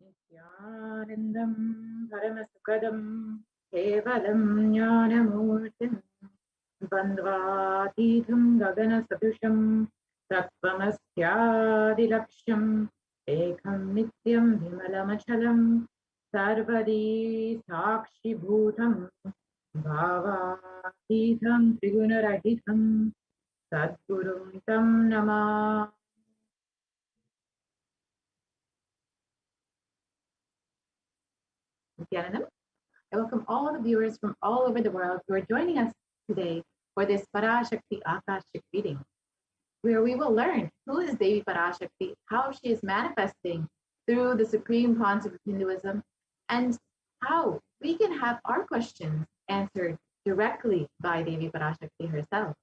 Nithyanandam Paramashivoham Kevalam Jnanamurtim Bandvatitham Gaganasadusham Tattvamastyadilaksham Ekam Nityam Vimalamachalam Sarvadi Sakshi Bhutam Bhavatitham Trigunarahitam Sadgurum Tam Namah. Nithyanandam. I welcome all the viewers from all over the world who are joining us today for this Parashakti Akashic reading, where we will learn who is Devi Parashakti, how she is manifesting through the supreme concept of Hinduism, and how we can have our questions answered directly by Devi Parashakti herself.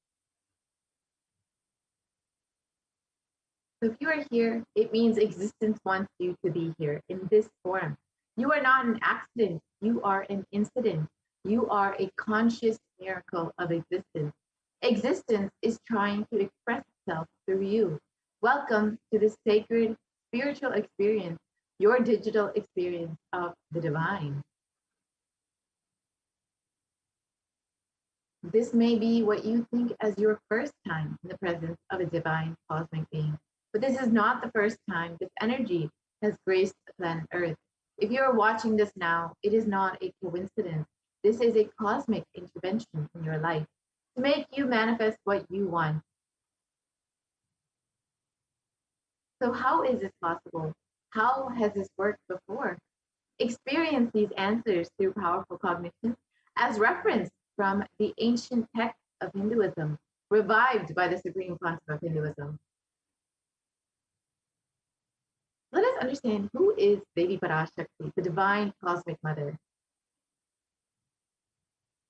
So if you are here, it means existence wants you to be here in this form. You are not an accident. You are an incident. You are a conscious miracle of existence. Existence is trying to express itself through you. Welcome to this sacred spiritual experience, your digital experience of the divine. This may be what you think as your first time in the presence of a divine cosmic being. But this is not the first time this energy has graced the planet Earth. If you are watching this now, it is not a coincidence. This is a cosmic intervention in your life to make you manifest what you want. So how is this possible? How has this worked before? Experience these answers through powerful cognition as referenced from the ancient texts of Hinduism, revived by the supreme concept of Hinduism. Let us understand who is Devi Parashakti, the divine cosmic mother.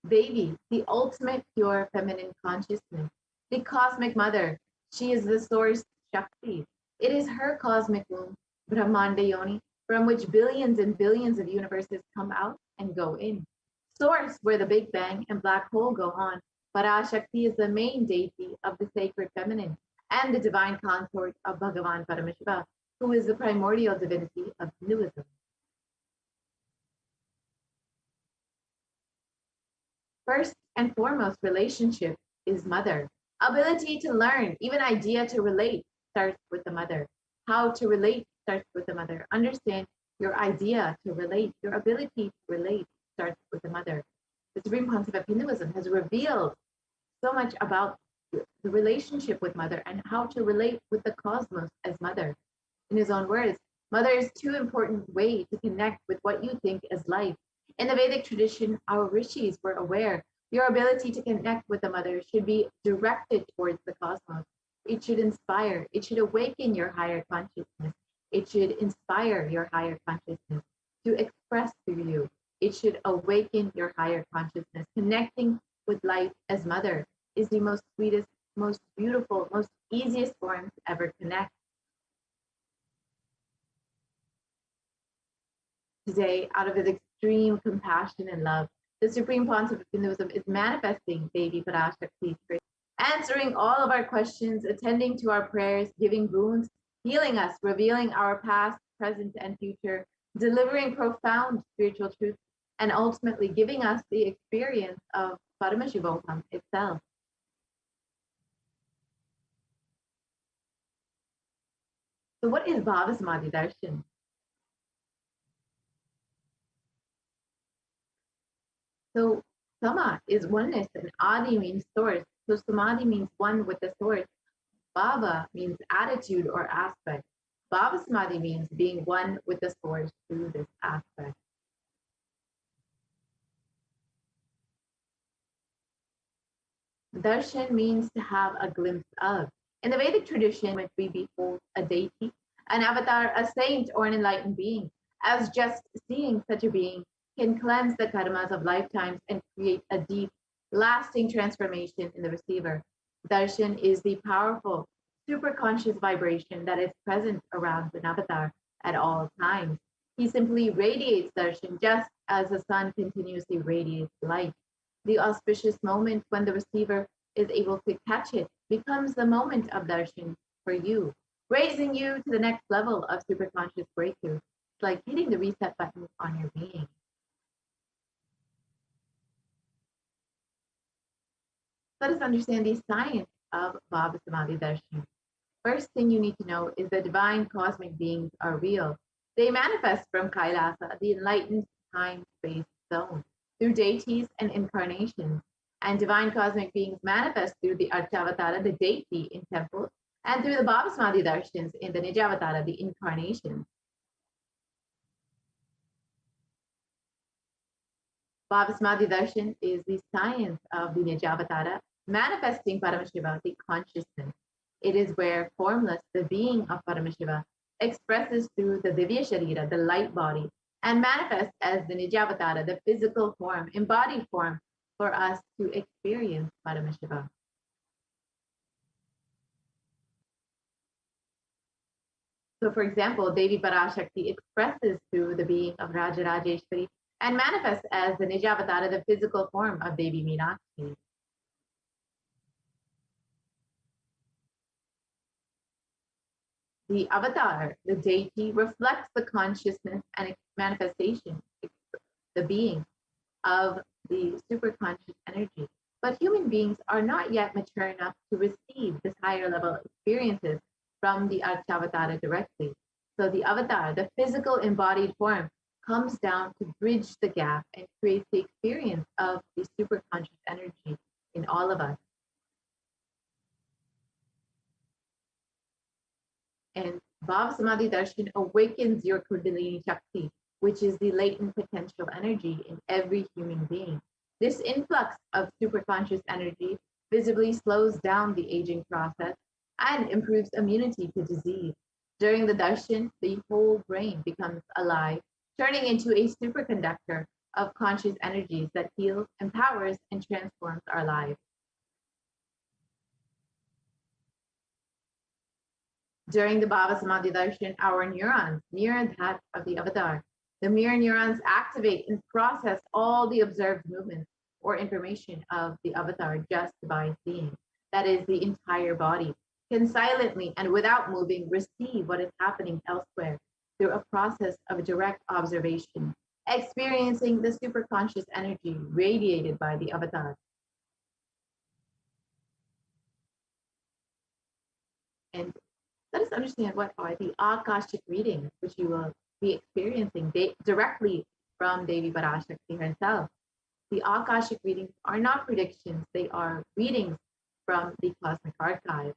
Devi, the ultimate pure feminine consciousness, the cosmic mother. She is the source Shakti. It is her cosmic womb, Brahmanda Yoni, from which billions and billions of universes come out and go in. Source where the Big Bang and black hole go on. Parashakti is the main deity of the sacred feminine and the divine consort of Bhagavan Paramashiva, who is the primordial divinity of Hinduism. First and foremost, relationship is mother. Ability to learn, even idea to relate, starts with the mother. How to relate starts with the mother. Understand your idea to relate, your ability to relate starts with the mother. The supreme concept of Hinduism has revealed so much about the relationship with mother and how to relate with the cosmos as mother. In his own words, mother is too important way to connect with what you think as life. In the Vedic tradition, our rishis were aware your ability to connect with the mother should be directed towards the cosmos. It should inspire, it should awaken your higher consciousness. It should inspire your higher consciousness to express through you. It should awaken your higher consciousness. Connecting with life as mother is the most sweetest, most beautiful, most easiest form to ever connect. Today, out of his extreme compassion and love, the supreme concept of Hinduism is manifesting Devi Parashakti, answering all of our questions, attending to our prayers, giving boons, healing us, revealing our past, present, and future, delivering profound spiritual truth, and ultimately giving us the experience of Paramashivoham itself. So what is Bhava Samadhi Darshan? So Sama is oneness and Adi means source. So Samadhi means one with the source. Bhava means attitude or aspect. Bhava Samadhi means being one with the source through this aspect. Darshan means to have a glimpse of. In the Vedic tradition, when we behold a deity, an avatar, a saint, or an enlightened being, as just seeing such a being can cleanse the karmas of lifetimes and create a deep, lasting transformation in the receiver. Darshan is the powerful, superconscious vibration that is present around an avatar at all times. He simply radiates darshan just as the sun continuously radiates light. The auspicious moment when the receiver is able to catch it becomes the moment of darshan for you, raising you to the next level of superconscious breakthrough. like hitting the reset button on your being. Let us understand the science of Bhava Samadhi Darshan. First thing you need to know is the divine cosmic beings are real. They manifest from Kailasa, the enlightened time-space zone, through deities and incarnations. And divine cosmic beings manifest through the Archavatara, the deity in temples, and through the Bhava Samadhi Darshans in the Nijavatara, the incarnations. Bhava Samadhi Darshan is the science of the Nijavatara, manifesting Paramashiva, the consciousness. It is where formless, the being of Paramashiva, expresses through the Divya Sharira, the light body, and manifests as the Nijavatara, the physical form, embodied form, for us to experience Paramashiva. So, for example, Devi Parashakti expresses through the being of Rajarajeshwari and manifests as the Nijavatara, the physical form of Devi Meenakshi. The avatar, the deity, reflects the consciousness and manifestation, the being of the superconscious energy. But human beings are not yet mature enough to receive this higher level experiences from the Archavatara directly. So the avatar, the physical embodied form, comes down to bridge the gap and create the experience of the superconscious energy in all of us. And Bhava Samadhi Darshan awakens your Kundalini Shakti, which is the latent potential energy in every human being. This influx of superconscious energy visibly slows down the aging process and improves immunity to disease. During the darshan, the whole brain becomes alive, turning into a superconductor of conscious energies that heals, empowers, and transforms our lives. During the Bhava Samadhi Darshan, our neurons mirror that of the avatar. The mirror neurons activate and process all the observed movements or information of the avatar just by seeing. That is, the entire body can silently and without moving receive what is happening elsewhere through a process of direct observation, experiencing the superconscious energy radiated by the avatar. And let us understand what are the Akashic readings, which you will be experiencing directly from Devi Parashakti herself. The Akashic readings are not predictions, they are readings from the cosmic archive.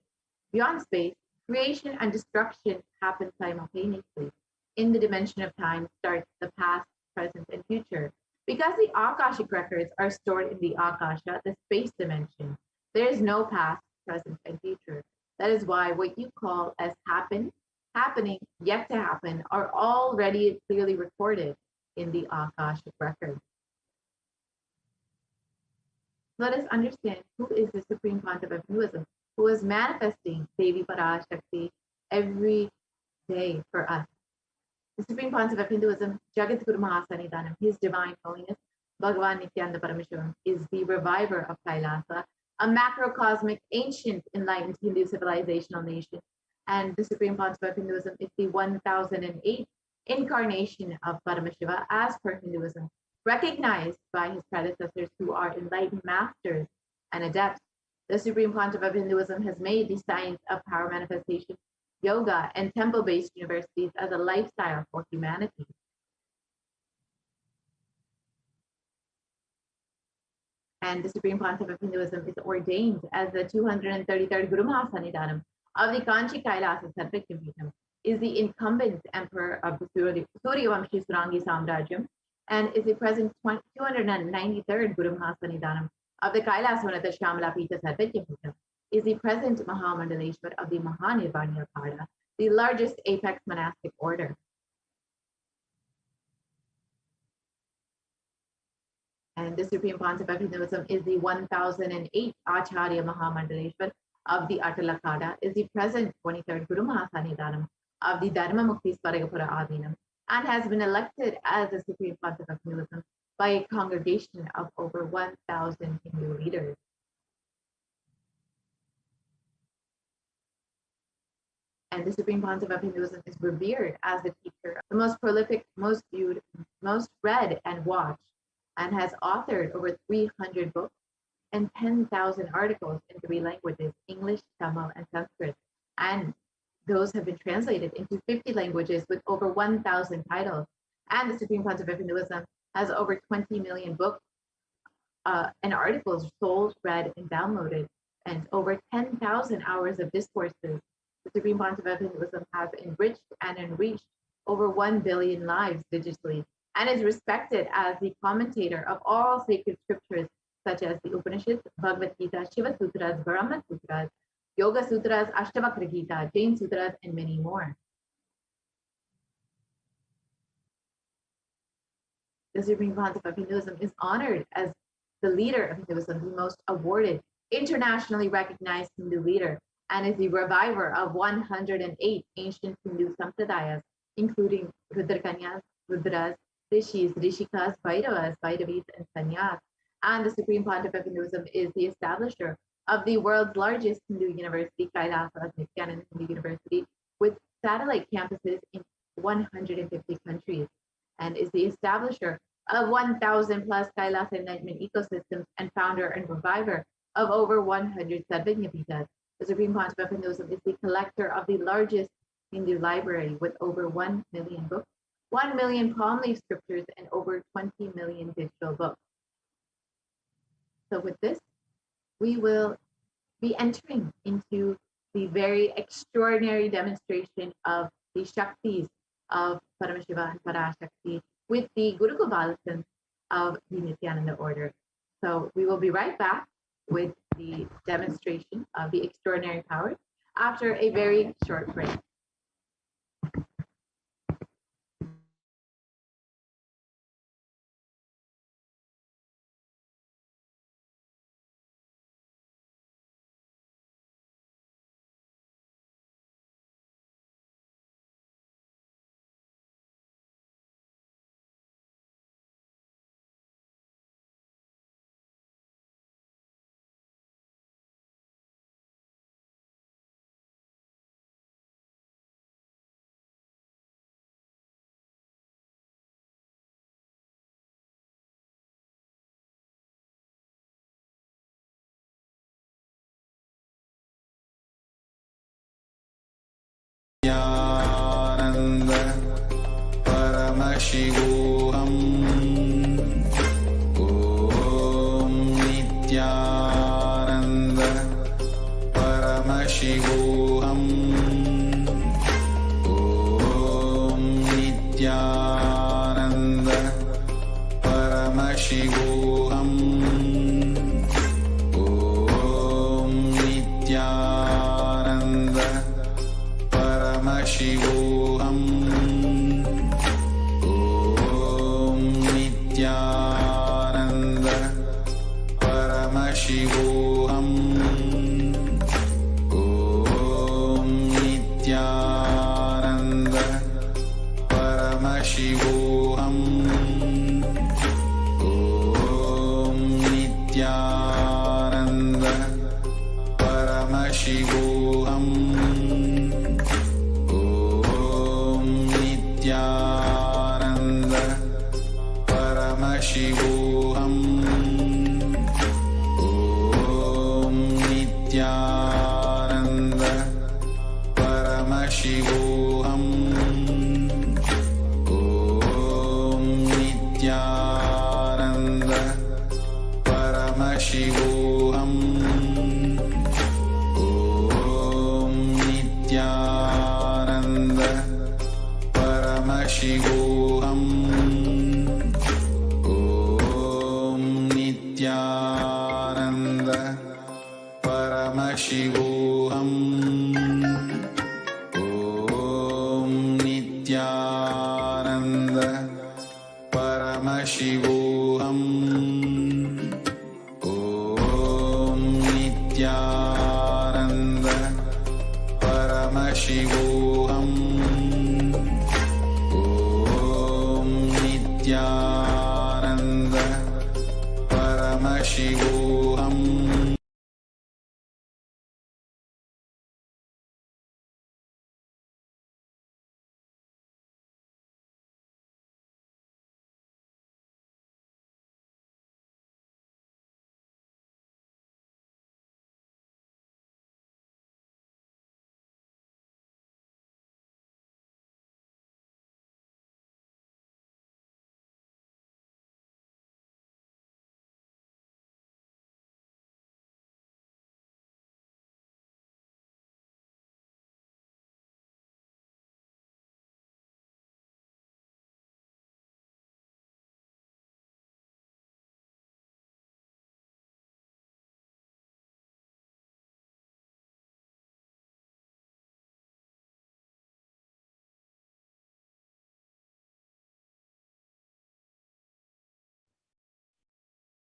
Beyond space, creation and destruction happen simultaneously. In the dimension of time starts the past, present, and future. Because the Akashic records are stored in the Akasha, the space dimension, there is no past, present, and future. That is why what you call as happening, yet to happen, are already clearly recorded in the Akashic record. Let us understand who is the Supreme Pontiff of Hinduism, who is manifesting Devi Parashakti every day for us. The Supreme Pontiff of Hinduism, Jagat Guru Mahasanidanam, His Divine Holiness, Bhagavan Nithyananda Paramashivam, is the reviver of Kailasa, a macrocosmic, ancient, enlightened Hindu civilizational nation. And the Supreme Pontiff of Hinduism is the 1008th incarnation of Paramashiva as per Hinduism, recognized by his predecessors who are enlightened masters and adepts. The Supreme Pontiff of Hinduism has made the science of power manifestation, yoga, and temple-based universities as a lifestyle for humanity. And the Supreme Pontiff of Hinduism is ordained as the 233rd Guru Mahasanidanam of the Kanchi Kailasa Sarvakyampitham, is the incumbent emperor of the Suryavamshi Surangi Samrajyam, and is the present 293rd Guru Mahasanidanam of the Kailasvanata Shamalapita Sarvakyampitham, is the present Mahamandaleshwar of the Mahanirvanya Pada, the largest apex monastic order. And the Supreme Pontiff of Hinduism is the 1008th Acharya Mahamandaleshwar of the Atalakada, is the present 23rd Guru Mahasanidanam of the Dharma Mukti Swaragapura Adinam, and has been elected as the Supreme Pontiff of Hinduism by a congregation of over 1,000 Hindu leaders. And the Supreme Pontiff of Hinduism is revered as the teacher, the most prolific, most viewed, most read and watched, and has authored over 300 books and 10,000 articles in 3 languages, English, Tamil, and Sanskrit. And those have been translated into 50 languages with over 1,000 titles. And the Supreme Pontiff of Hinduism has over 20 million books and articles sold, read, and downloaded, and over 10,000 hours of discourses. The Supreme Pontiff of Hinduism has enriched and enriched over 1 billion lives digitally, and is respected as the commentator of all sacred scriptures, such as the Upanishads, Bhagavad Gita, Shiva Sutras, Brahma Sutras, Yoga Sutras, Ashtavakra Gita, Jain Sutras, and many more. The Supreme Pontiff of Hinduism is honored as the leader of Hinduism, the most awarded, internationally recognized Hindu leader, and is the reviver of 108 ancient Hindu sampradayas, including Rudrakanyas, Rudras, Rishis, Rishikas, Bhairavas, Bhairavis, and Sanyas. And the Supreme Pontiff of Hinduism is the establisher of the world's largest Hindu university, HDH Nithyananda Hindu University, with satellite campuses in 150 countries, and is the establisher of 1,000 plus Kailasa enlightenment ecosystems and founder and reviver of over 100 Sarvajnapitas. The Supreme Pontiff of Hinduism is the collector of the largest Hindu library with over 1 million books, 1 million palm leaf scriptures, and over 20 million digital books. So with this, we will be entering into the very extraordinary demonstration of the Shaktis of Paramashiva and Parashakti with the Guru Gopalasan of the Nithyananda order. So we will be right back with the demonstration of the extraordinary powers after a very short break. Nithyananda Paramashivoham. Om Nithyananda Paramashivoham. Om Nithyananda Paramashivoham. Om Nithyananda Paramashivoham. Om Nithyananda Paramashivoham. Om Nithyananda Paramashivoham. Om Nithyananda Paramashivoham. Om Nithyananda Paramashivoham. Om Nithyananda Paramashivoham. Om Nithyananda Paramashivoham. Om Nithyananda Paramashivoham. Om Nithyananda Paramashivoham. Om Nithyananda Paramashivoham. Om Nithyananda Paramashivoham. Om Nithyananda Paramashivoham.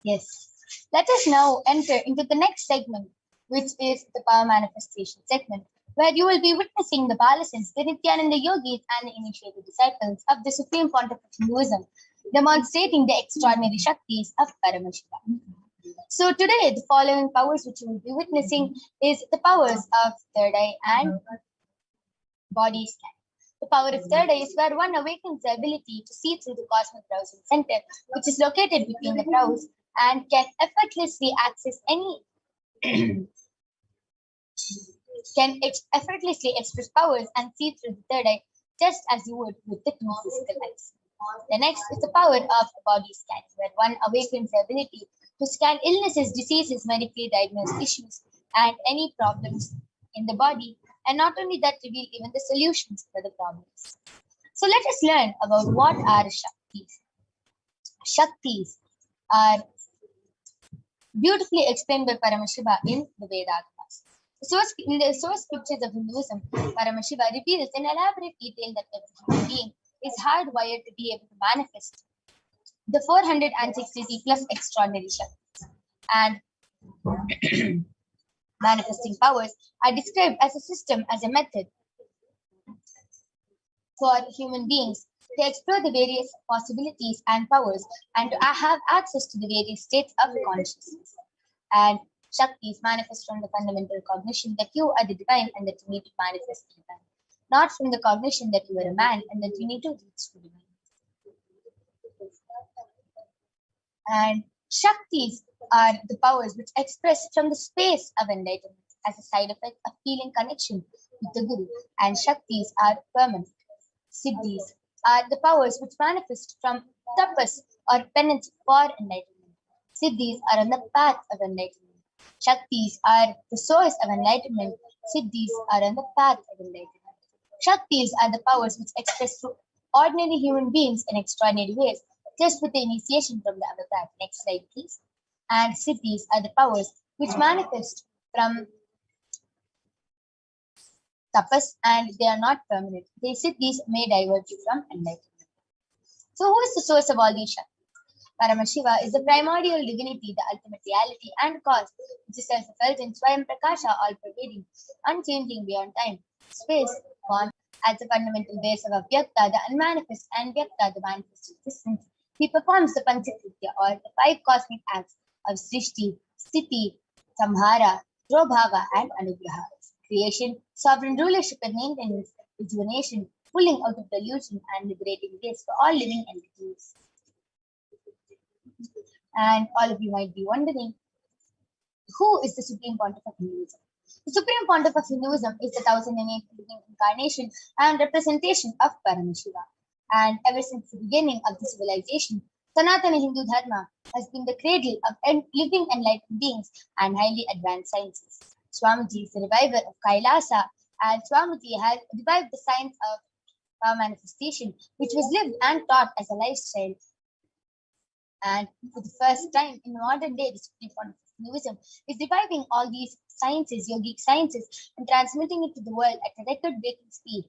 Yes. Let us now enter into the next segment, which is the power manifestation segment, where you will be witnessing the Balasins, the Nithyananda yogis, and the initiated disciples of the Supreme Pontiff of Hinduism, demonstrating the extraordinary Shaktis of Paramashiva. So today, the following powers which you will be witnessing is the powers of third eye and body scan. The power of third eye is where one awakens the ability to see through the cosmic browsing center, which is located between the brows, and can effortlessly access any effortlessly express powers and see through the third eye just as you would with the two physical eyes. The next is the power of body scan, where one awakens the ability to scan illnesses, diseases, medically diagnosed issues, and any problems in the body, and not only that, reveal even the solutions for the problems. So let us learn about what are Shaktis. Shaktis are beautifully explained by Paramashiva in the Vedas. In the source scriptures of Hinduism, Paramashiva reveals in elaborate detail that every human being is hardwired to be able to manifest the 463 plus extraordinary Shaktis. And manifesting powers are described as a system, as a method for human beings to explore the various possibilities and powers and to have access to the various states of consciousness. And Shaktis manifest from the fundamental cognition that you are the divine and that you need to manifest the divine, not from the cognition that you are a man and that you need to reach the divine. And Shaktis are the powers which express from the space of enlightenment as a side effect of feeling connection with the Guru, and Shaktis are permanent. Siddhis are the powers which manifest from tapas or penance for enlightenment. Siddhis are on the path of enlightenment. Shaktis are the source of enlightenment. Siddhis are on the path of enlightenment. Shaktis are the powers which express through ordinary human beings in extraordinary ways, just with the initiation from the avatar. Next slide, please. And Siddhis are the powers which manifest from tapas and they are not permanent. The Siddhis may diverge from enlightenment. So, who is the source of all these Shaktis? Paramashiva is the primordial divinity, the ultimate reality and cause, which is self-effulgent, Swayam Prakasha, all-pervading, unchanging beyond time, space, form, as the fundamental base of Avyakta, the unmanifest, and Vyakta, the manifest existence. He performs the Panchakritya, or the five cosmic acts of Srishti, Sthiti, Samhara, Drobhava, and Anugraha. Creation, sovereign rulership and maintenance, rejuvenation, pulling out of delusion, and liberating grace for all living entities. And all of you might be wondering, who is the Supreme Pontiff of Hinduism? The Supreme Pontiff of Hinduism is the 1008th living incarnation and representation of Paramashiva. And ever since the beginning of the civilization, Sanatana Hindu Dharma has been the cradle of living enlightened beings and highly advanced sciences. Swamiji is the reviver of Kailasa, and Swamiji has revived the science of power manifestation, which was lived and taught as a lifestyle. And for the first time in modern day, the Supreme Pontiff of Hinduism is reviving all these sciences, yogic sciences, and transmitting it to the world at a record-breaking speed,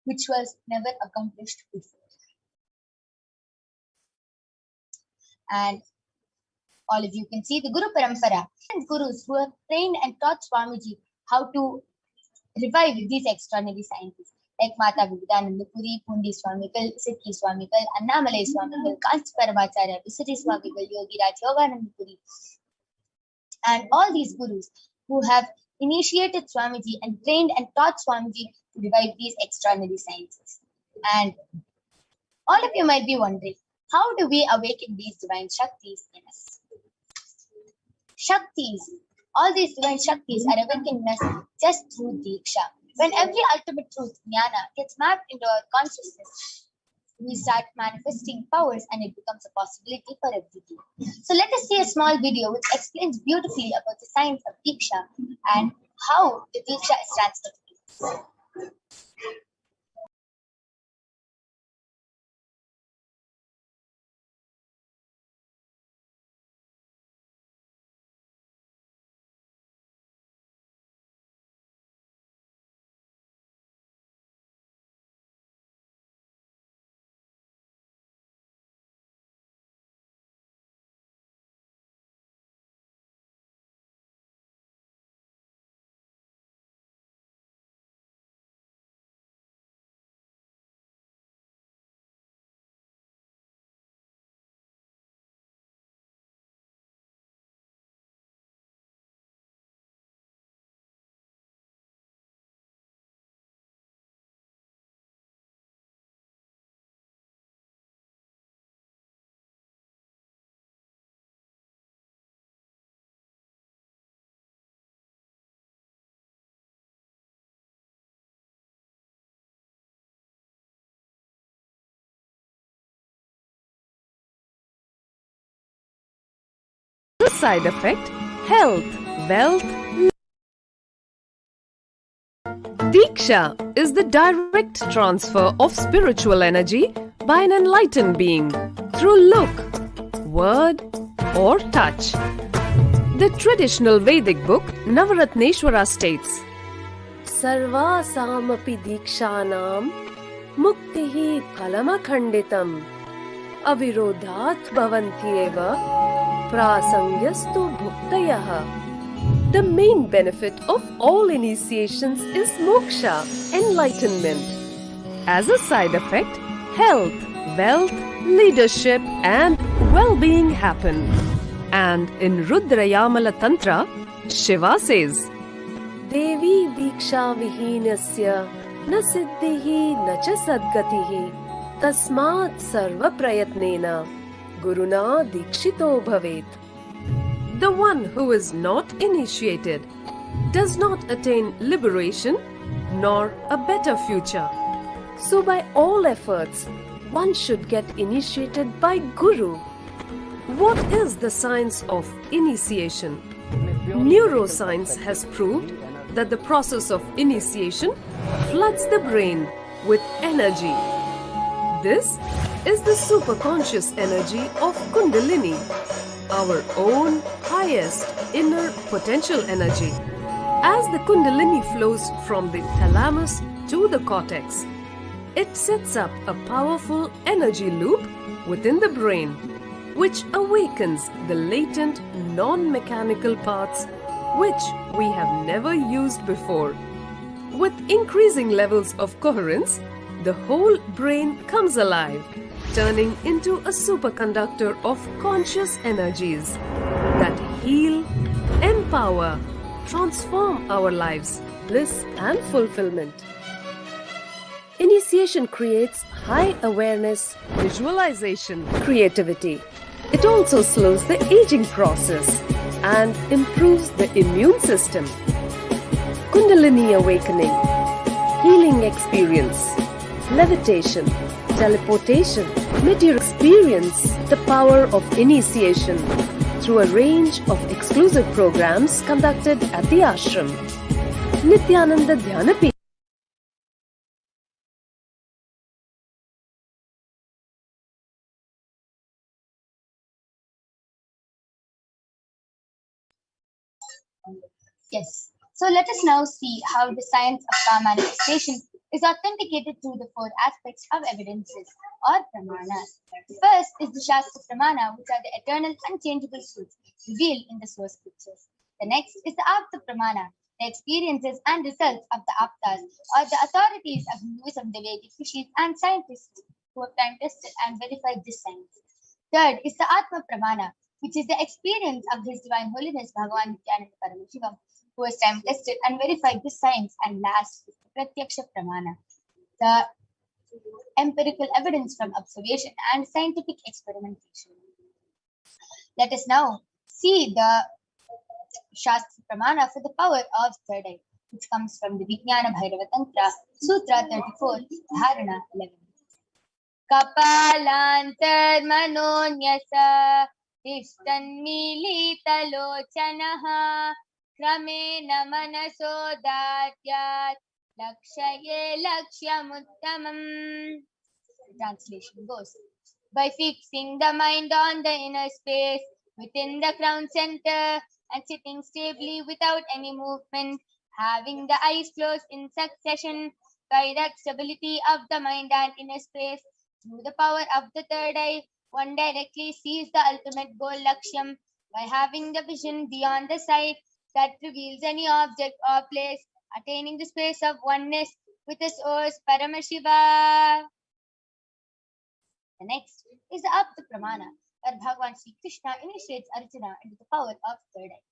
which was never accomplished before. And all of you can see the Guru Parampara and gurus who have trained and taught Swamiji how to revive these extraordinary sciences, like Mata Vivekananda Puri, Pundi Swamikal, Siddhi Swamikal, Annamalai Swamikal, Kanchi Paramacharya, Visari Swamikal, Yogi Raj Yogananda Puri, and all these gurus who have initiated Swamiji and trained and taught Swamiji to revive these extraordinary sciences. And all of you might be wondering, how do we awaken these divine Shaktis in us? Shaktis, all these divine Shaktis are awakened in us just through Diksha. When every ultimate truth, Jnana, gets mapped into our consciousness, we start manifesting powers and it becomes a possibility for everything. So let us see a small video which explains beautifully about the science of Diksha and how the Diksha is transmitted. side effect, health, wealth. Diksha is the direct transfer of spiritual energy by an enlightened being through look, word, or touch. The traditional Vedic book Navaratneshwara states, Sarvasamapi dikshanam muktihi phalamakhanditam avirodhat bhavantyeva prasangyastu bhuktayah. The main benefit of all initiations is moksha, enlightenment. As a side effect, health, wealth, leadership, and well-being happen. And in Rudrayamala Tantra, Shiva says, Devi diksha vihinasya na siddhihi na cha sadgatihi tasmat sarva prayatnena guruna dikshito bhavet. The one who is not initiated does not attain liberation nor a better future. So by all efforts, one should get initiated by Guru. What is the science of initiation? Neuroscience has proved that the process of initiation floods the brain with energy. This is the superconscious energy of Kundalini, our own highest inner potential energy. As the Kundalini flows from the thalamus to the cortex, it sets up a powerful energy loop within the brain, which awakens the latent non-mechanical parts which we have never used before. With increasing levels of coherence, the whole brain comes alive, turning into a superconductor of conscious energies that heal, empower, transform our lives, bliss and fulfillment. Initiation creates high awareness, visualization, creativity. It also slows the aging process and improves the immune system. Kundalini awakening, healing experience, levitation, teleportation. Let you experience the power of initiation through a range of exclusive programs conducted at the ashram. Nithyananda Dhyanapi. Yes. So let us now see how the science of power manifestation is authenticated through the four aspects of evidences or pramanas. The first is the Shastra Pramana, which are the eternal, unchangeable truths revealed in the source scriptures. The next is the Apta Pramana, the experiences and results of the Aptas, or the authorities of Hinduism, the Vedic rishis, and scientists who have time tested and verified this science. Third is the Atma Pramana, which is the experience of His Divine Holiness Bhagavan Nithyananda Paramashivam, who has time tested and verified this science. And last is the Pratyaksha Pramana, the empirical evidence from observation and scientific experimentation. Let us now see the Shastra Pramana for the power of third eye, which comes from the Vijnana Bhairava Tantra, Sutra 34, Dharana 11. Kapalantar manonyasa Tishtanmilitalochanaha Kramena manasodatyat Lakshaye lakshyamuttamam. The translation goes, by fixing the mind on the inner space within the crown center and sitting stably without any movement, having the eyes closed in succession, by that stability of the mind and inner space, through the power of the third eye, one directly sees the ultimate goal Lakshyam by having the vision beyond the sight that reveals any object or place, attaining the space of oneness with the source Paramashiva. The next is the Apta Pramana, where Bhagavan Sri Krishna initiates Arjuna into the power of third eye.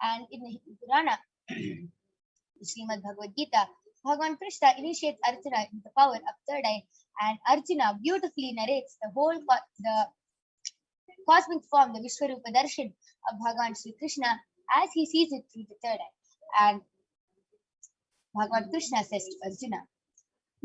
And in the Purana, the Srimad Bhagavad Gita, Bhagavan Krishna initiates Arjuna into the power of third eye, and Arjuna beautifully narrates the whole the cosmic form, the Vishwarupa Darshan of Bhagavan Sri Krishna as he sees it through the third eye. And Bhagavan Krishna says to Arjuna,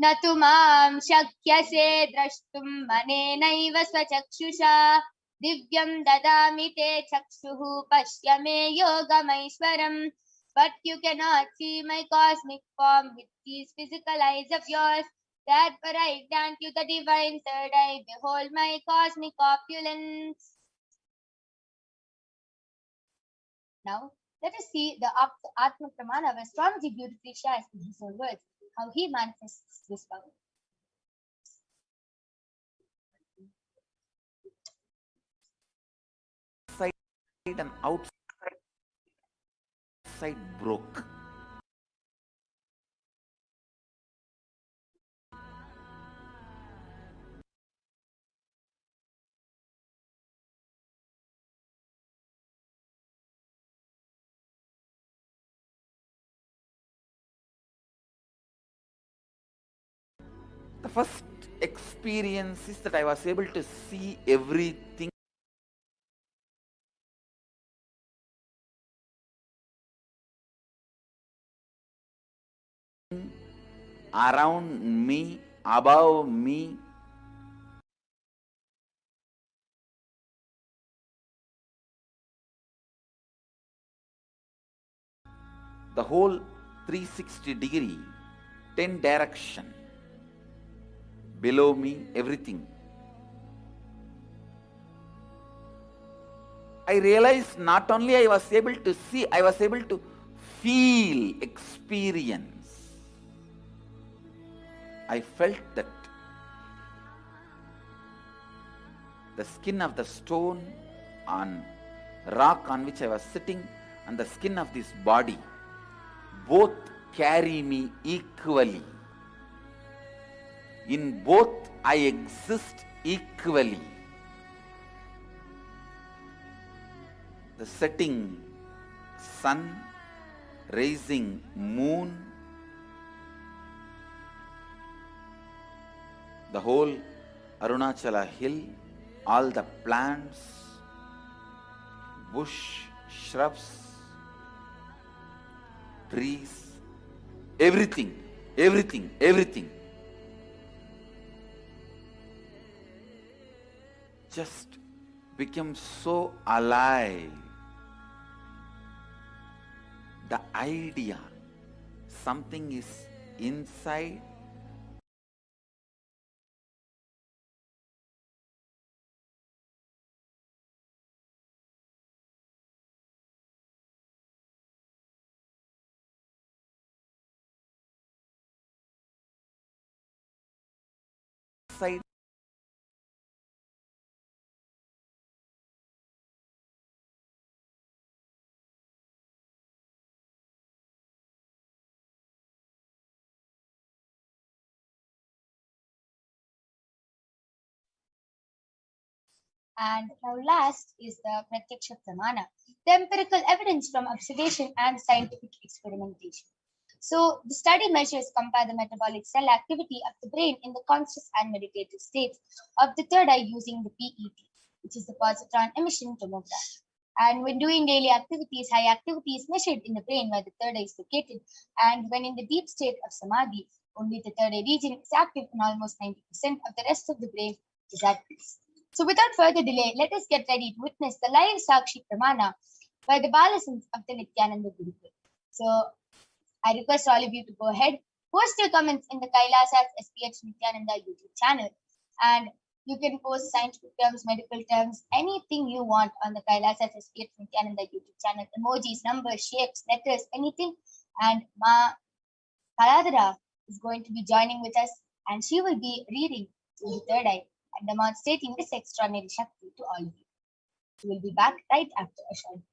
Natumam shakyase drashtum manenaiva swachakshusha Divyam dadami te chakshuhu pashya me yogamaishwaram. But you cannot see my cosmic form with these physical eyes of yours. Therefore I grant you the divine third eye. Behold my cosmic opulence. Now, let us see the Atma Pramana where Swamiji beautifully shares in his own words how he manifests this power. Inside and outside broke. The first experience is that I was able to see everything around me, above me. The whole 360-degree, 10 direction, below me, everything. I realized not only I was able to see, I was able to feel, experience. I felt that the skin of the stone on rock on which I was sitting and the skin of this body both carry me equally. In both I exist equally. The setting sun, rising moon, the whole Arunachala hill, all the plants, bush, shrubs, trees, everything, everything, everything. Just became so alive. The idea, something is inside, inside. And now last is the Pratyaksha Pramana, the empirical evidence from observation and scientific experimentation. So the study measures compare the metabolic cell activity of the brain in the conscious and meditative states of the third eye using the PET, which is the positron emission tomograph. And when doing daily activities, high activity is measured in the brain where the third eye is located. And when in the deep state of samadhi, only the third eye region is active and almost 90% of the rest of the brain is at peace. So without further delay, let us get ready to witness the live Sakshi Pramana by the Balasons of the Nithyananda Gurukul. So I request all of you to go ahead, post your comments in the Kailasa's HDH Nithyananda YouTube channel, and you can post scientific terms, medical terms, anything you want on the Kailasa's HDH Nithyananda YouTube channel, emojis, numbers, shapes, letters, anything. And Ma Kaladara is going to be joining with us, and she will be reading to the third eye and demonstrating this extraordinary Shakti to all of you. We will be back right after a short break.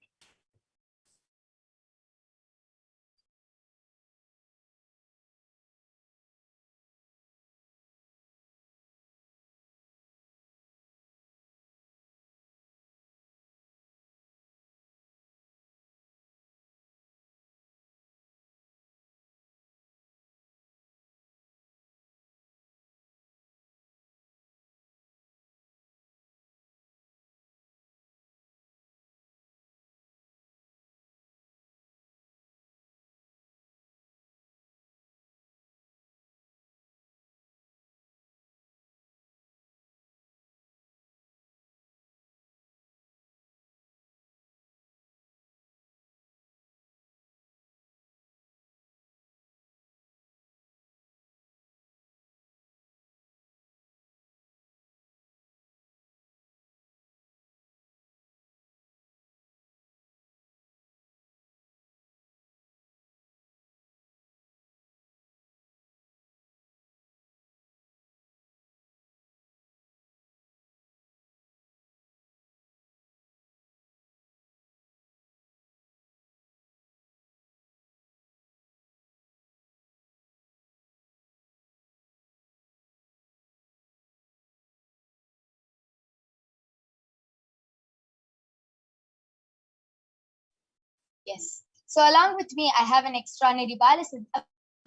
Yes. So along with me, I have an extraordinary Balasid of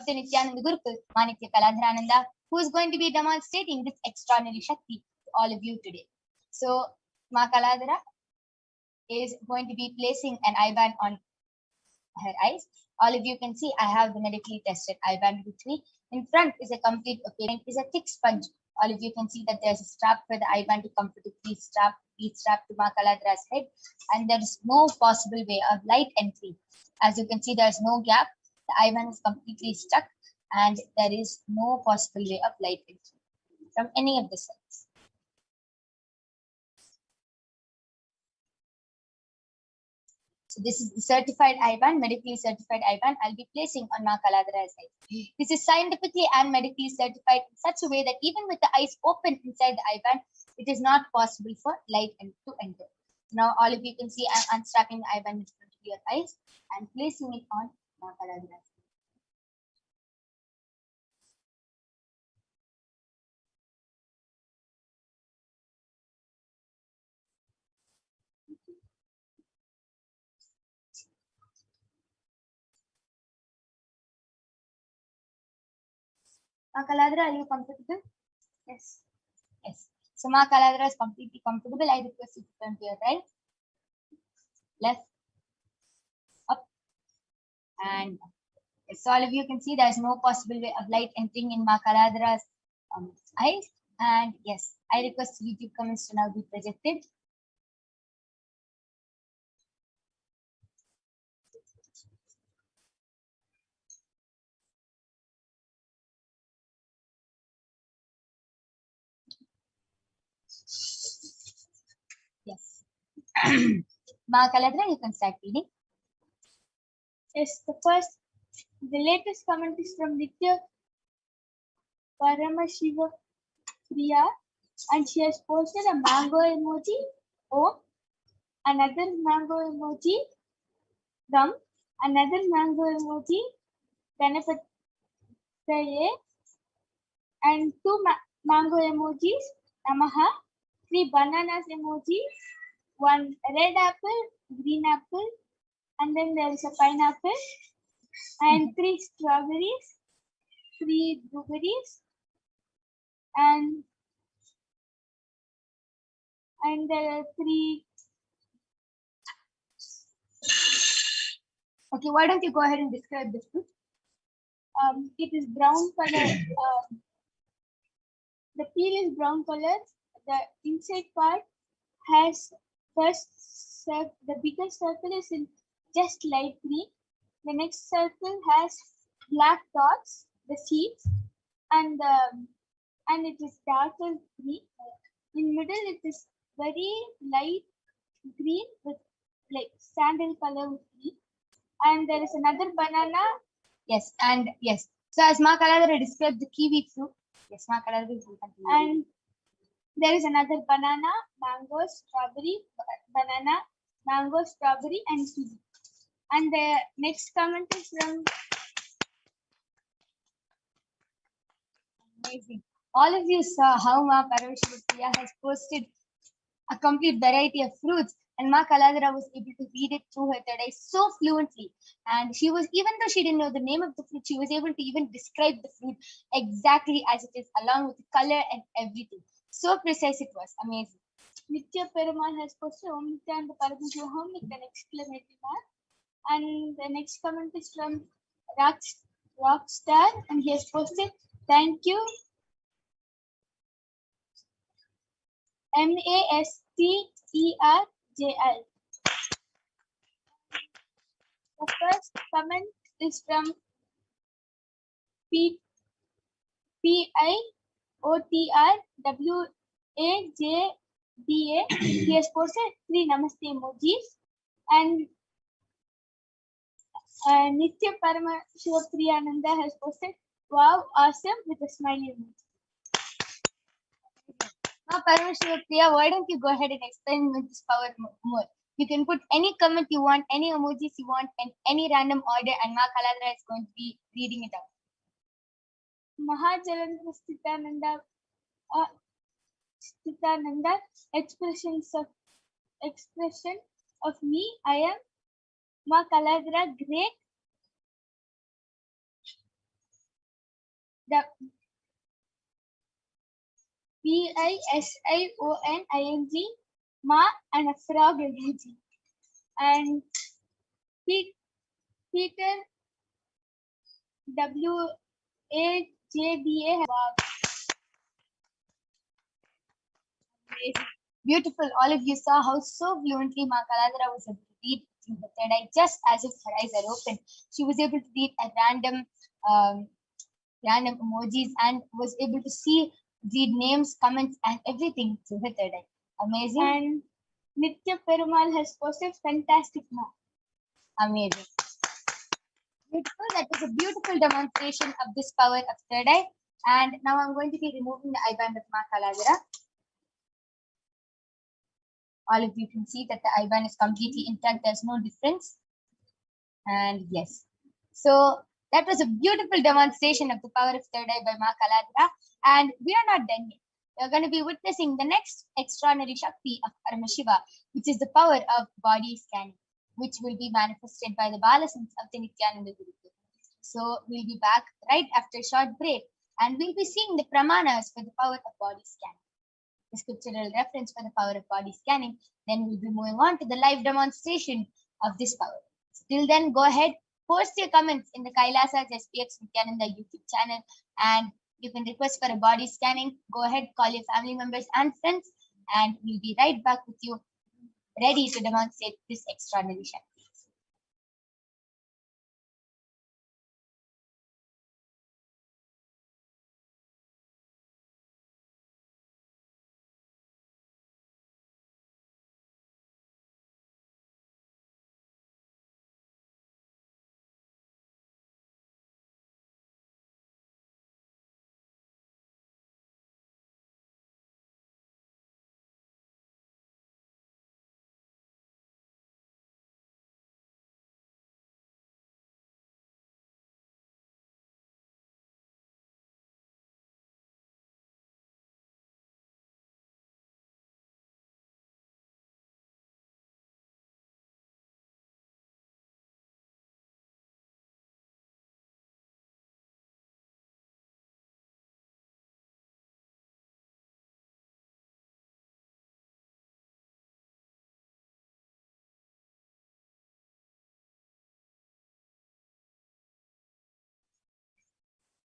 the Nithyananda Gurukul, Manitya Kaladharananda, who is going to be demonstrating this extraordinary Shakti to all of you today. So Ma Kaladhara is going to be placing an eye band on her eyes. All of you can see I have the medically tested eye band with me. In front is a complete appearance, is a thick sponge. All of you can see that there's a strap for the eye band to comfortably strap to Ma Kaladhara's head, and there is no possible way of light entry. As you can see, there's no gap. The eye band is completely stuck, and there is no possible way of light entry from any of the sides. So this is the certified eye band, medically certified eye band I'll be placing on Ma Kaladhara's eyes. This is scientifically and medically certified in such a way that even with the eyes open inside the eye band, it is not possible for light to enter. Now all of you can see I'm unstrapping the eye band in front of your eyes and placing it on Ma Kaladhara's eyes. Ma Kaladhara, are you comfortable? Yes. Yes. So Ma Kaladhara is completely comfortable. I request you to turn to your right, left, up, and yes. So all of you can see there is no possible way of light entering in Ma Kaladhara's eyes. And yes, I request YouTube comments to now be projected. Yes. Ma Kaladhara, you can start reading. Yes, the latest comment is from Nithya Paramashivoham, and she has posted a mango emoji, another mango emoji, thumb, another mango emoji, Ganapataye, and two mango emojis, Namaha, 3 bananas emoji, 1 red apple, green apple, and then there is a pineapple, and 3 strawberries, 3 blueberries, and there are 3. Okay, why don't you go ahead and describe this fruit? It is brown color. The peel is brown color. The inside part has the biggest circle is in just light green. The next circle has black dots, the seeds, and it is darker green. In middle, it is very light green with like sandal color with green. And there is another banana. Yes, and yes. So as Ma Kaladhara described the kiwi fruit. Yes, Ma Kaladhara will continue. And there is another banana, mango, strawberry, banana, mango, strawberry, and kiwi. And the next comment is from amazing. All of you saw how Ma Parashakti has posted a complete variety of fruits, and Ma Kaladhara was able to read it through her third eye so fluently. And she was, even though she didn't know the name of the fruit, she was able to even describe the fruit exactly as it is, along with the color and everything. So precise it was. Amazing. Nitya Perumal has posted Om Nithyananda Paramashivam with an exclamation mark. And the next comment is from Rockstar, and he has posted, thank you, MASTERJL. The first comment is from PIOTRWAJDA. He has posted 3 namaste emojis, and Nitya Paramashivoham has posted wow, awesome with a smiley emoji. Now, Paramashivoham, why don't you go ahead and explain with this power more? You can put any comment you want, any emojis you want, and any random order, and Ma Kaladhara is going to be reading it out. Mahajalandra Sthitananda, expression of me, I am Ma Kaladra, great. The Pisioning, Ma and a frog energy. And Peter WAJBA. Wow. Amazing. Beautiful. All of you saw how so fluently Ma Kaladra was able to read through the third eye, just as if her eyes are open. She was able to read a random emojis and was able to read names, comments, and everything through her third eye. Amazing. And Nitya Perumal has posted fantastic mark. Amazing. Beautiful. That was a beautiful demonstration of this power of third eye. And now I'm going to be removing the eye band of Ma Kaladra. All of you can see that the eye band is completely intact. There's no difference. And yes. So that was a beautiful demonstration of the power of third eye by Ma Kaladra. And we are not done yet. We're going to be witnessing the next extraordinary Shakti of Paramashiva, which is the power of body scanning, which will be manifested by the Balasans of the Nithyananda Gurukul. So we'll be back right after a short break, and we'll be seeing the pramanas for the power of body scanning, the scriptural reference for the power of body scanning. Then we'll be moving on to the live demonstration of this power. Till then, go ahead, post your comments in the Kailasa's SPX Nithyananda YouTube channel, and you can request for a body scanning. Go ahead, call your family members and friends, and we'll be right back with you, ready to demonstrate this extraordinary Shakti.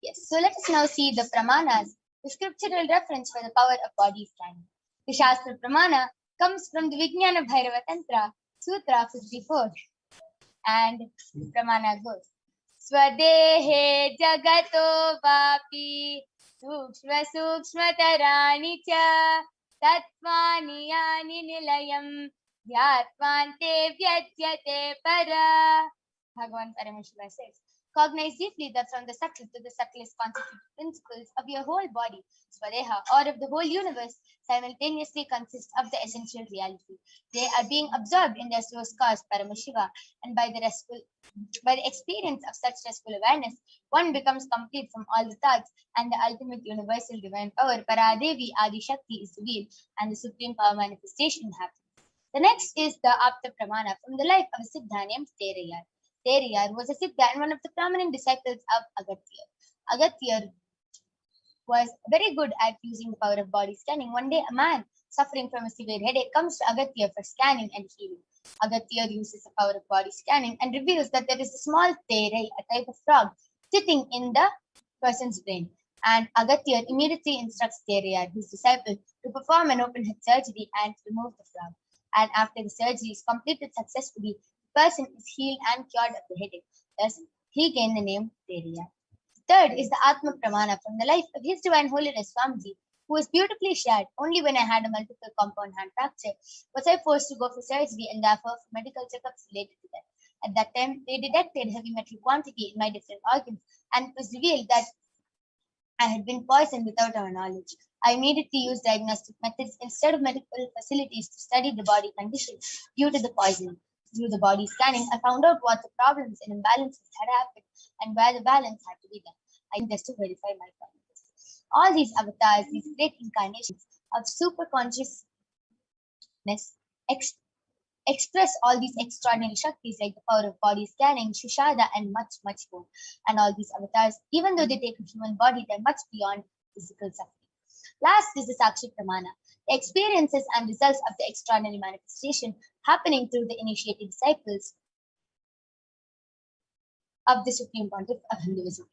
Yes, so let us now see the pramanas, the scriptural reference for the power of body scanning. The Shastra Pramana comes from the Vijnana Bhairava Tantra, Sutra 54. And the Pramana goes, Swadehe Jagato Vapi Sukshma Sukshmatarani Cha Tattvani Yani Nilayam Dhyatvante Vyatyate Para. Bhagavan Paramashiva says, cognize deeply that from the subtle to the subtlest constituted principles of your whole body, Swadeha, or of the whole universe, simultaneously consist of the essential reality. They are being absorbed in their source cause, Paramashiva, and by the experience of such restful awareness, one becomes complete from all the thoughts, and the ultimate universal divine power, Paradevi Adi Shakti, is revealed, and the supreme power manifestation happens. The next is the Apta Pramana from the life of a Siddha named Terayar. Terayar was a Siddha and one of the prominent disciples of Agastya. Agastya was very good at using the power of body scanning. One day, a man suffering from a severe headache comes to Agastya for scanning and healing. Agastya uses the power of body scanning and reveals that there is a small terai, a type of frog, sitting in the person's brain. And Agastya immediately instructs Terayar, his disciple, to perform an open head surgery and remove the frog. And after the surgery is completed successfully, the person is healed and cured of the headache. Thus, he gained the name Terayar. Third is the Atma Pramana from the life of His Divine Holiness Swamiji, who was beautifully shared. Only when I had a multiple compound hand fracture was I forced to go for surgery and therefore for medical checkups related to that. At that time, they detected heavy metal quantity in my different organs, and it was revealed that I had been poisoned without our knowledge. I immediately used diagnostic methods instead of medical facilities to study the body condition due to the poisoning. Through the body scanning, I found out what the problems and imbalances had happened and where the balance had to be done. I just to verify my findings. All these avatars, these great incarnations of super consciousness, express all these extraordinary Shaktis like the power of body scanning, Shushada, and much, much more. And all these avatars, even though they take a human body, they're much beyond physical suffering. Last is the Sakshi Pramana, the experiences and results of the extraordinary manifestation happening through the initiated disciples of the Supreme Pontiff of Hinduism.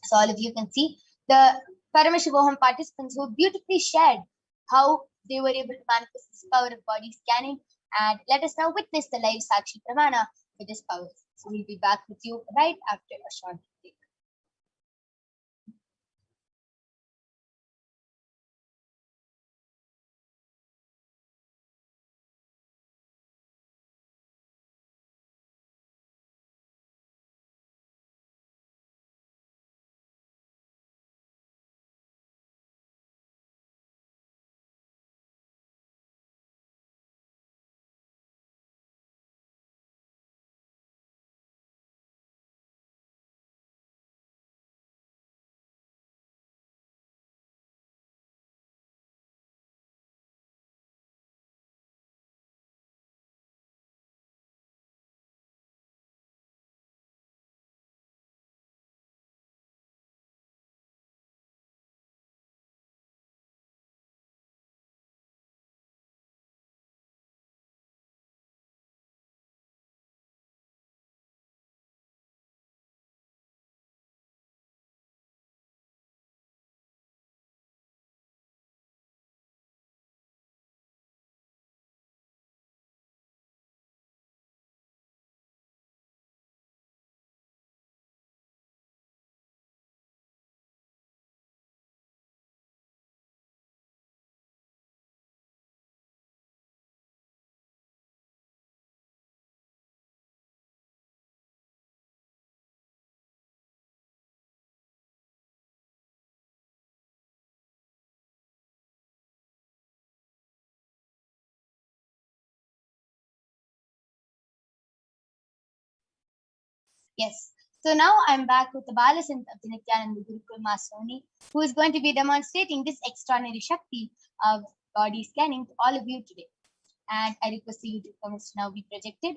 So all of you can see the Paramashivoham participants who beautifully shared how they were able to manifest this power of body scanning. And let us now witness the live Sakshi Pramana with this power. So we'll be back with you right after a short break. Yes. So now I'm back with the Balasant of the Nithyananda Gurukul Masoni, who is going to be demonstrating this extraordinary Shakti of body scanning to all of you today. And I request the YouTube comments to now be projected.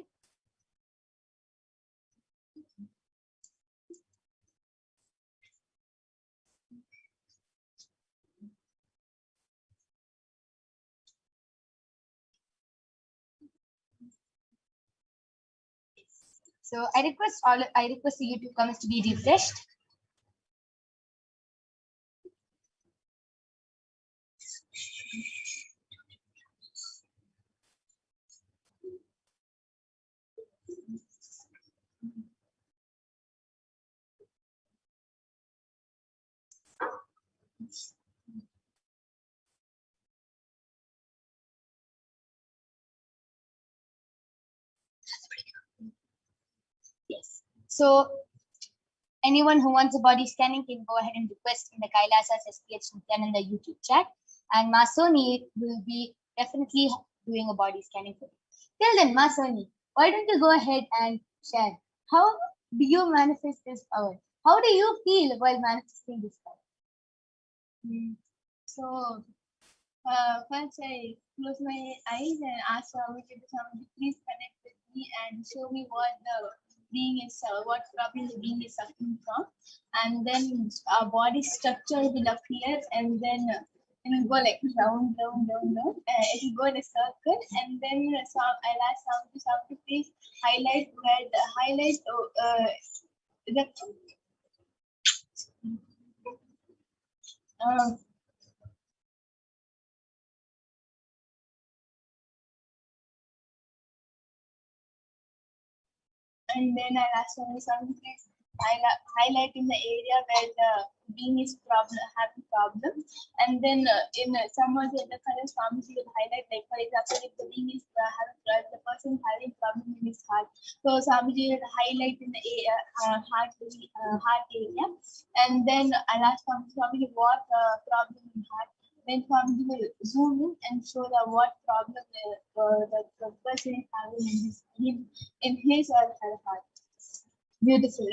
So I request the YouTube comments to be refreshed. Yes. So anyone who wants a body scanning can go ahead and request in the Kailasa's HDH Nithyananda YouTube chat, and Masoni will be definitely doing a body scanning for you. Till then, Masoni, why don't you go ahead and share how do you manifest this power? How do you feel while manifesting this power? So first I close my eyes and ask Swami to please connect with me and show me what the being is, what problem the being is suffering from, and then our body structure will appear, and then it will go like round. It will go in a circle, and then I'll ask Swami to please highlight where the highlight the and then I'll ask Swami to please highlight in the area where the being is having problem, and then in some of the other colors Swami will highlight, like for example, if the being is the person having problem in his heart, so Swami will highlight in the heart area, and then I'll ask Swami what problem in heart. Then Swami will zoom in and show the what problem the person is having in his or her heart. Beautiful.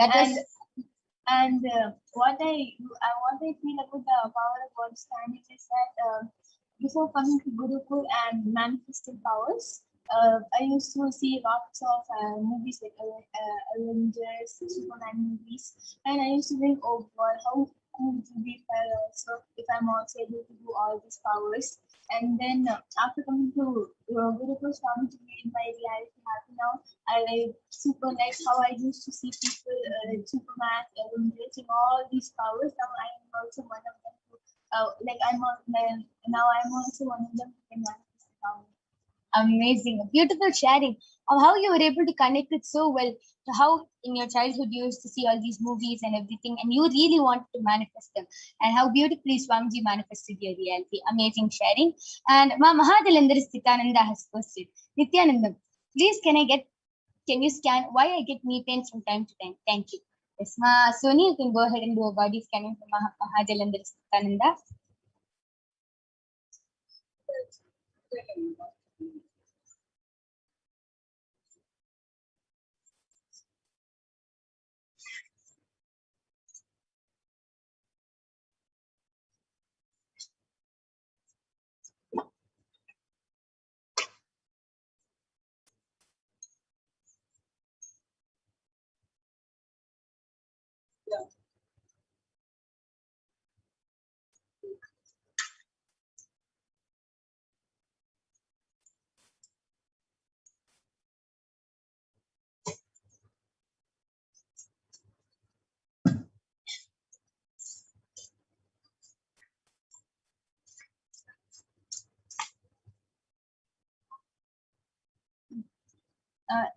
And what I feel about the power of body scanning is that before coming to Gurukul and manifesting powers, I used to see lots of movies like Avengers, Superman movies, and I used to think, oh God, how cool it would be if I'm also able to do all these powers. And then after coming to Gurukul Swami to made my reality happen now, I like how I used to see people like Superman, Avengers, and all these powers. Now I am also one of them. Now I'm also one of them who can manifest the power. Amazing. A beautiful sharing of how you were able to connect it so well to how in your childhood you used to see all these movies and everything, and you really wanted to manifest them, and how beautifully Swamiji manifested your reality. Amazing sharing. And Ma Mahadalandar Sthitananda has posted, Nithyanandam, please can you scan why I get knee pains from time to time? Thank you. Yes, Ma Soni, you can go ahead and do a body scanning for Mahadalandar Sthitananda.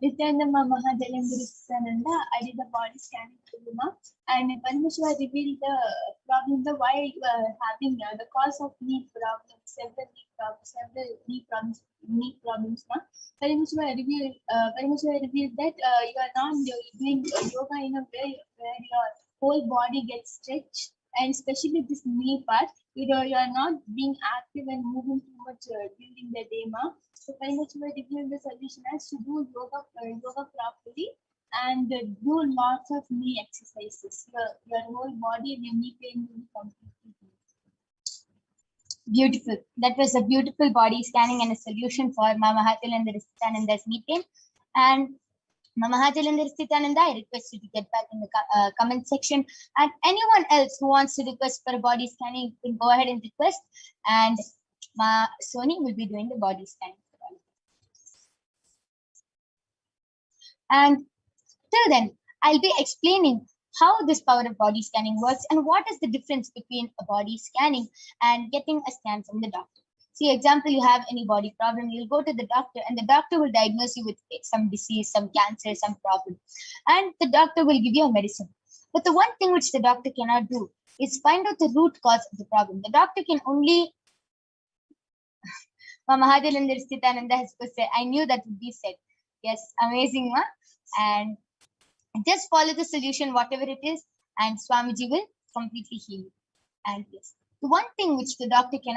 Nithyananda Mahadalandrisananda, I did the body scanning for Luma, and Paramashiva revealed the problem, the why having the cause of knee problems, several knee problems. Now, Paramashiva revealed that you are not doing yoga in a way where your whole body gets stretched, and especially this knee part, you are not being active and moving too much during the day. So Paramashiva revealed the solution as to do yoga properly and do lots of knee exercises. Your whole body and your knee pain will be completely healed. Beautiful. That was a beautiful body scanning and a solution for Mama Mahadalandar Sthitananda's knee pain. And Mama Mahadalandar Sthitananda, I request you to get back in the comment section. And anyone else who wants to request for a body scanning, you can go ahead and request. And Ma Soni will be doing the body scanning. And till then, I'll be explaining how this power of body scanning works and what is the difference between a body scanning and getting a scan from the doctor. See, example, you have any body problem, you'll go to the doctor and the doctor will diagnose you with some disease, some cancer, some problem. And the doctor will give you a medicine. But the one thing which the doctor cannot do is find out the root cause of the problem. The doctor can only... Mahadalandar Sthitananda has said, I knew that would be said. Yes, amazing, ma. And just follow the solution, whatever it is, and Swamiji will completely heal you. And yes, the one thing which the doctor cannot